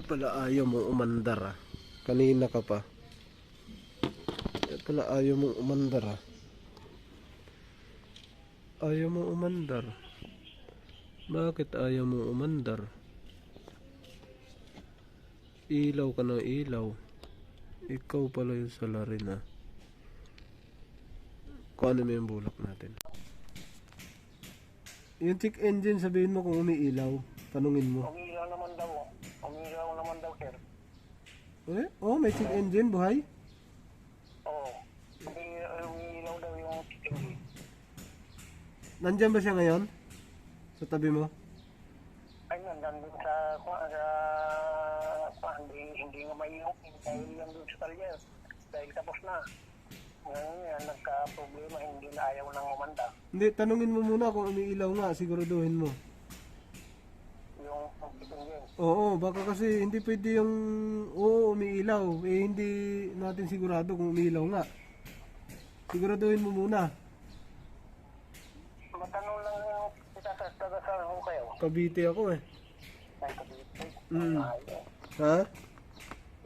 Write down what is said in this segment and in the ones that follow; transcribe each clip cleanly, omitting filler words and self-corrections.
Kaya pala ayaw mong umandar ah. Kanina ka pa. Kaya pala ayaw mong umandar ah. Ayaw mong umandar. Bakit ayaw mong umandar? Ilaw ka ng ilaw. Ikaw pala yung salarin ah. Kuhanin mo yung bulak natin. Yung check engine, sabihin mo kung umiilaw. Tanungin mo. Umiilaw naman daw. Umiilaw naman daw, sir. Eh? Oh, may check engine, buhay? Oo. Umiilaw daw yung engine. Nandyan ba siya ngayon? Sa tabi mo? Ay, nandun sa hindi nga may iok. Dahil yan doon sa talyer. Dahil tapos na. Ngayon yan, nagka-problema, hindi na ayaw nang umanda. Hindi, tanungin mo muna kung umiilaw nga, siguraduhin mo. Yung engine. Oo, baka kasi hindi pwede yung oo, umiilaw. Eh, hindi natin sigurado kung umiilaw nga. Siguraduhin mo muna. Matanong lang yung taga-saan ho kayo. Cavite ako eh. Ay, Cavite. Mm. Malayo. Ha?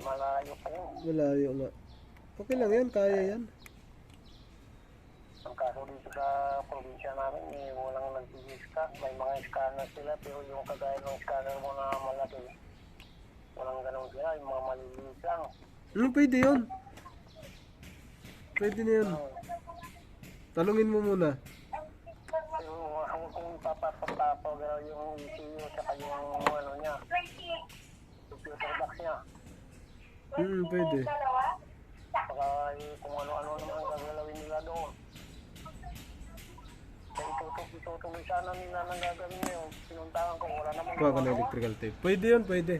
Malayo kayo. Malayo nga. Okay lang yan, kaya yan. Ang kaso dito sa probinsya namin, eh, walang nag-i-scan. May mga scanner sila, pero yung kagaya ng scanner mo na malaki, walang ganun sila, yung mga maliliit lang. Pwede yun. Pwede na yun. Tanungin mo muna. Pero kung papapapapag yung ECU sa yung ano niya, computer box niya, Pwede. saka kung ano-ano naman ang gagalawin nila doon. Kaya itutuloy sana nila nang gagawin niyo. Pinuntahan ko, wala naman. Kuha ka ng electrical tape. Pwede yun, pwede.